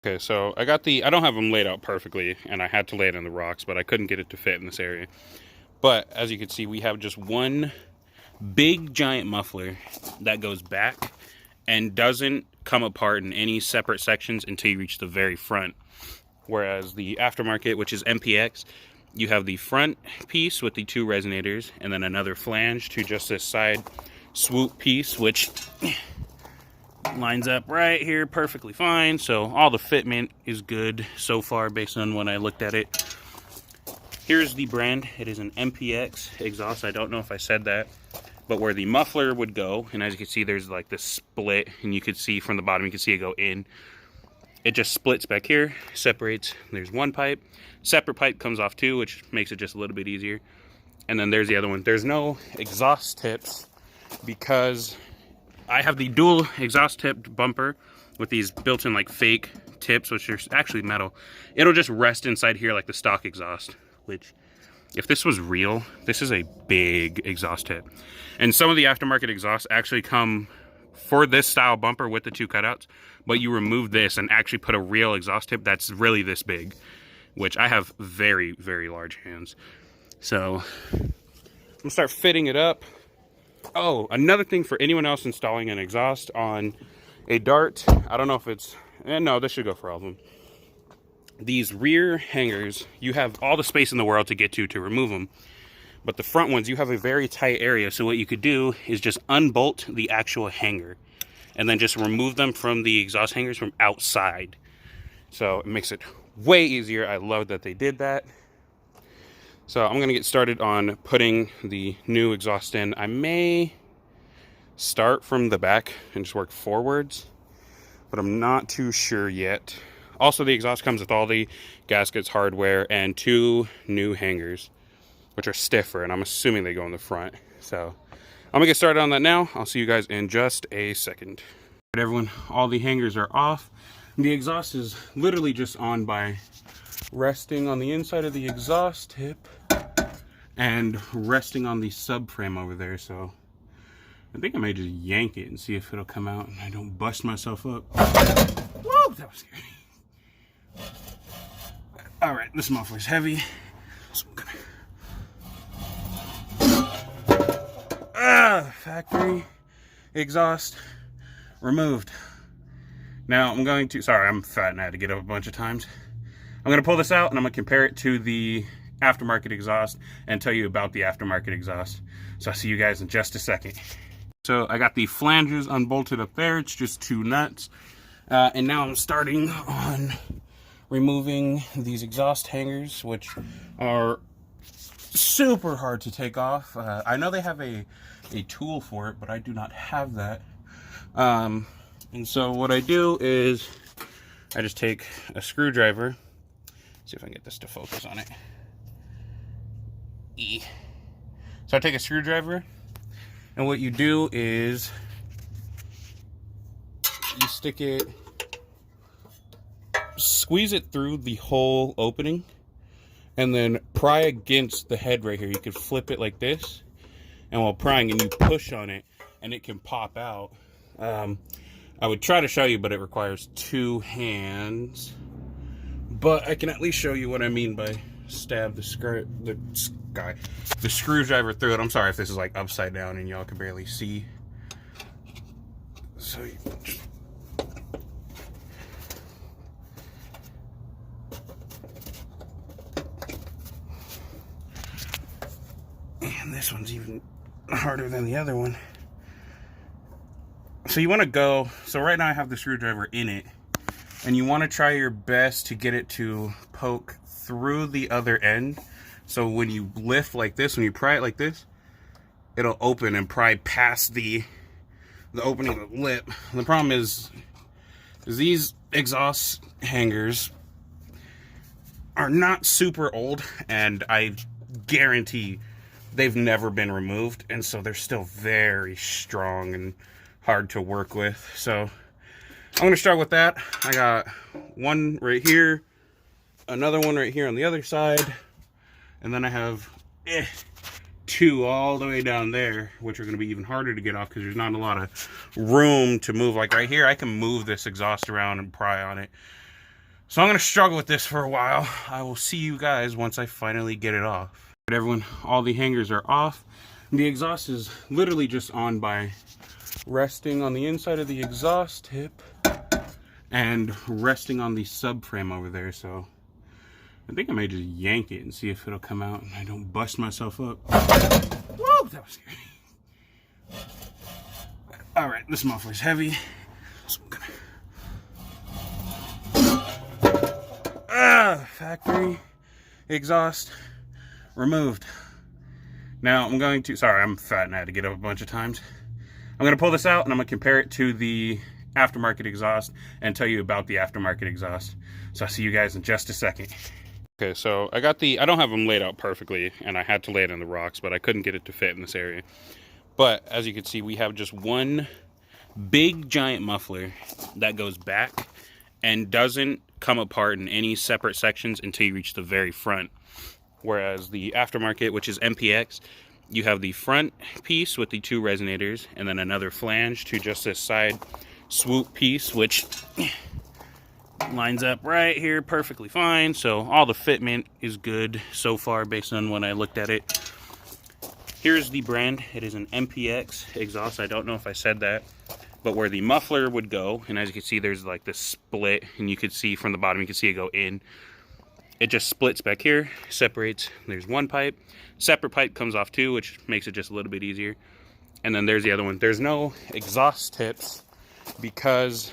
Okay, so I don't have them laid out perfectly, and I had to lay it in the rocks, but I couldn't get it to fit in this area. But as you can see, we have just one big giant muffler that goes back and doesn't come apart in any separate sections until you reach the very front. Whereas the aftermarket, which is MPX, you have the front piece with the 2 resonators, and then another flange to just this side swoop piece, which lines up right here perfectly fine. So all the fitment is good so far based on when I looked at it. Here's the brand. It is an MPX exhaust. I don't know if I said that, but where the muffler would go, and as you can see, there's like this split, and you could see from the bottom, you can see it go in. It just splits back here, separates. There's one pipe. Separate pipe comes off too, which makes it just a little bit easier. And then there's the other one. There's no exhaust tips because I have the dual exhaust tipped bumper with these built-in like fake tips, which are actually metal. It'll just rest inside here like the stock exhaust, which if this was real, this is a big exhaust tip. And some of the aftermarket exhausts actually come for this style bumper with the 2 cutouts, but you remove this and actually put a real exhaust tip that's really this big, which I have very, very large hands. So I'm gonna start fitting it up. Oh, another thing for anyone else installing an exhaust on a Dart, I don't know if it's, no, this should go for all of them. These rear hangers, you have all the space in the world to get to remove them. But the front ones, you have a very tight area. So what you could do is just unbolt the actual hanger and then just remove them from the exhaust hangers from outside. So it makes it way easier. I love that they did that. So I'm gonna get started on putting the new exhaust in. I may start from the back and just work forwards, but I'm not too sure yet. Also, the exhaust comes with all the gaskets, hardware, and 2 new hangers, which are stiffer, and I'm assuming they go in the front. So I'm gonna get started on that now. I'll see you guys in just a second. All right, everyone, all the hangers are off. The exhaust is literally just on by resting on the inside of the exhaust tip and resting on the subframe over there. So I think I may just yank it and see if it'll come out and I don't bust myself up. Whoa, that was scary. All right, this muffler's heavy, so I'm gonna factory exhaust removed. Now I'm going to, sorry, I'm fat and I had to get up a bunch of times. I'm gonna pull this out and I'm gonna compare it to the aftermarket exhaust and tell you about the aftermarket exhaust. So I'll see you guys in just a second. So I got the flanges unbolted up there. It's just 2 nuts. And now I'm starting on removing these exhaust hangers, which are super hard to take off. I know they have a tool for it, but I do not have that. And so what I do is I just take a screwdriver. See if I can get this to focus on it. So I take a screwdriver, and what you do is you stick it, squeeze it through the whole opening, and then pry against the head right here. You can flip it like this, and while prying, and you push on it, and it can pop out. I would try to show you, but it requires 2 hands. But I can at least show you what I mean by stab the screwdriver through it. I'm sorry if this is like upside down and y'all can barely see. So you just, and this one's even harder than the other one. So you want to go, so right now I have the screwdriver in it, and you want to try your best to get it to poke through the other end. So when you lift like this, when you pry it like this, it'll open and pry past the opening of the lip. And the problem is these exhaust hangers are not super old, and I guarantee they've never been removed, and so they're still very strong and hard to work with. So I'm gonna start with that. I got one right here, another one right here on the other side, and then I have 2 all the way down there, which are gonna be even harder to get off because there's not a lot of room to move. Like right here, I can move this exhaust around and pry on it. So I'm going to struggle with this for a while. I will see you guys once I finally get it off. But everyone, all the hangers are off. The exhaust is literally just on by resting on the inside of the exhaust tip and resting on the subframe over there. So I think I may just yank it and see if it'll come out and I don't bust myself up. Whoa, that was scary. All right, this muffler's heavy. So I'm gonna... factory exhaust removed. Now I'm going to, sorry, I'm fat and I had to get up a bunch of times. I'm going to pull this out and I'm going to compare it to the aftermarket exhaust and tell you about the aftermarket exhaust. So I'll see you guys in just a second. Okay, so I don't have them laid out perfectly and I had to lay it in the rocks, but I couldn't get it to fit in this area. But as you can see, we have just one big giant muffler that goes back and doesn't come apart in any separate sections until you reach the very front. Whereas the aftermarket, which is MPX, you have the front piece with the two resonators and then another flange to just this side swoop piece, which lines up right here perfectly fine. So all the fitment is good so far based on when I looked at it. Here's the brand. It is an MPX exhaust. I don't know if I said that, but where the muffler would go, and as you can see, there's like this split, and you can see from the bottom, you can see it go in. It just splits back here, separates. There's one pipe. Separate pipe comes off too, which makes it just a little bit easier. And then there's the other one. There's no exhaust tips because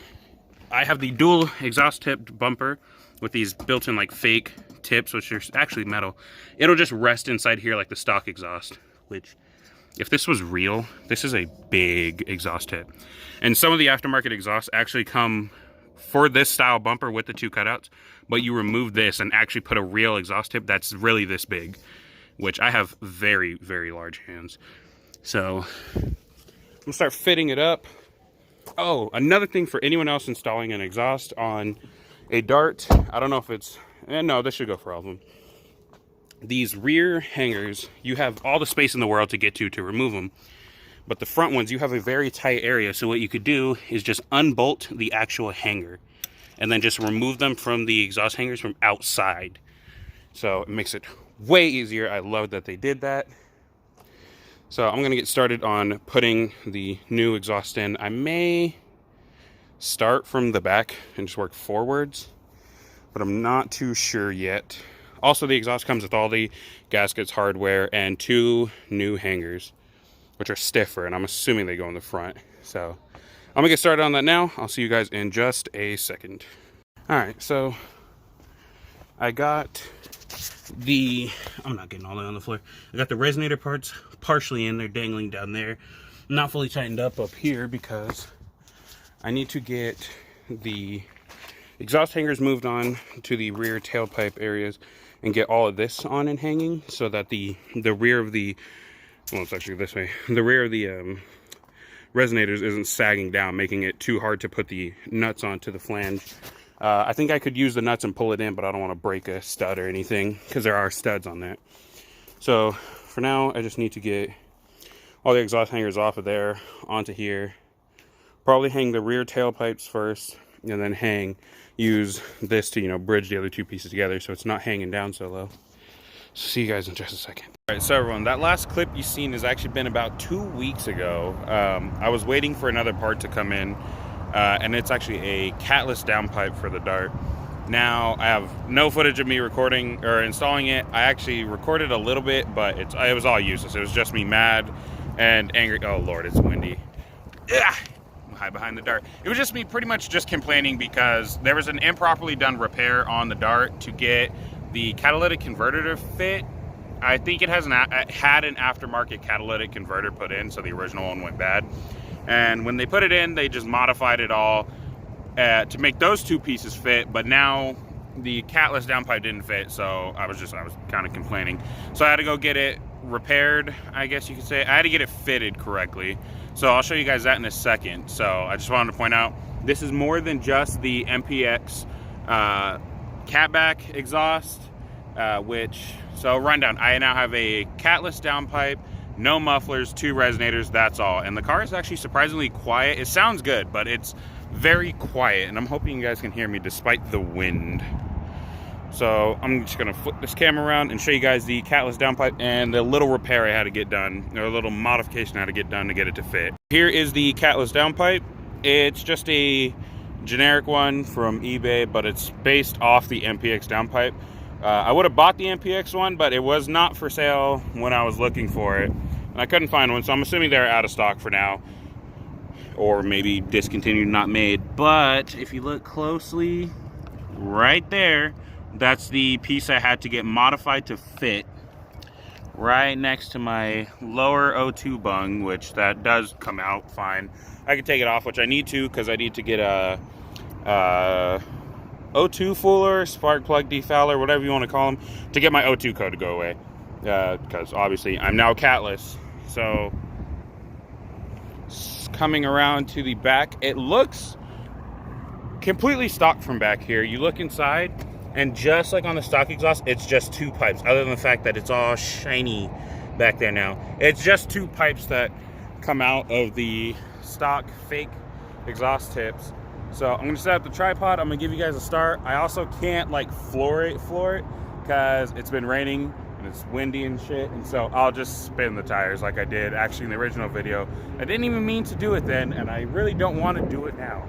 I have the dual exhaust tipped bumper with these built-in like fake tips, which are actually metal. It'll just rest inside here like the stock exhaust, which if this was real, this is a big exhaust tip. And some of the aftermarket exhausts actually come for this style bumper with the two cutouts, but you remove this and actually put a real exhaust tip that's really this big, which I have very, very large hands. So I'm gonna start fitting it up. Oh, another thing for anyone else installing an exhaust on a Dart, I don't know if it's, no, this should go for all of them. These rear hangers, you have all the space in the world to get to remove them. But the front ones, you have a very tight area. So what you could do is just unbolt the actual hanger and then just remove them from the exhaust hangers from outside. So it makes it way easier. I love that they did that. So I'm gonna get started on putting the new exhaust in. I may start from the back and just work forwards, but I'm not too sure yet. Also, the exhaust comes with all the gaskets, hardware, and two new hangers, which are stiffer, and I'm assuming they go in the front. So I'm gonna get started on that now. I'll see you guys in just a second. All right, so I got I'm not getting all the way on the floor. I got the resonator parts partially in. They're dangling down there. Not fully tightened up here because I need to get the exhaust hangers moved on to the rear tailpipe areas and get all of this on and hanging so that the rear of the, well, it's actually this way, the rear of the resonators isn't sagging down, making it too hard to put the nuts onto the flange. I think I could use the nuts and pull it in, but I don't want to break a stud or anything because there are studs on that. So for now, I just need to get all the exhaust hangers off of there onto here. Probably hang the rear tailpipes first and then use this to, you know, bridge the other two pieces together so it's not hanging down so low. So see you guys in just a second. All right, so everyone, that last clip you've seen has actually been about 2 weeks ago. I was waiting for another part to come in, and it's actually a Catless downpipe for the Dart. Now, I have no footage of me recording or installing it. I actually recorded a little bit, but it was all useless. It was just me mad and angry. Oh Lord, it's windy. Ugh. Hide behind the Dart. It was just me pretty much just complaining because there was an improperly done repair on the Dart to get the catalytic converter to fit. I think it had an aftermarket catalytic converter put in, so the original one went bad. And when they put it in, they just modified it all to make those two pieces fit. But now the Catless downpipe didn't fit, so I was kind of complaining. So I had to go get it repaired, I guess you could say. I had to get it fitted correctly. So I'll show you guys that in a second. So I just wanted to point out, this is more than just the MPX catback exhaust, so rundown. I now have a Catless downpipe, no mufflers, 2 resonators, that's all. And the car is actually surprisingly quiet. It sounds good, but it's very quiet, and I'm hoping you guys can hear me despite the wind. So I'm just gonna flip this camera around and show you guys the Catless downpipe and the little repair I had to get done, or a little modification I had to get done to get it to fit. Here is the Catless downpipe. It's just a generic one from eBay, but it's based off the MPX downpipe. I would have bought the MPX one, but it was not for sale when I was looking for it, and I couldn't find one, so I'm assuming they're out of stock for now, or maybe discontinued, not made. But if you look closely, right there, that's the piece I had to get modified to fit right next to my lower O2 bung, which that does come out fine. I can take it off, which I need to, because I need to get a O2 fooler, spark plug defouler, whatever you want to call them, to get my O2 code to go away. Because obviously I'm now Catless. So coming around to the back, it looks completely stock from back here. You look inside, and just like on the stock exhaust, it's just two pipes, other than the fact that it's all shiny back there now. It's just two pipes that come out of the stock fake exhaust tips. So I'm gonna set up the tripod. I'm gonna give you guys a start. I also can't like floor it because it's been raining and it's windy and shit, and so I'll just spin the tires like I did actually in the original video. I didn't even mean to do it then, and I really don't want to do it now.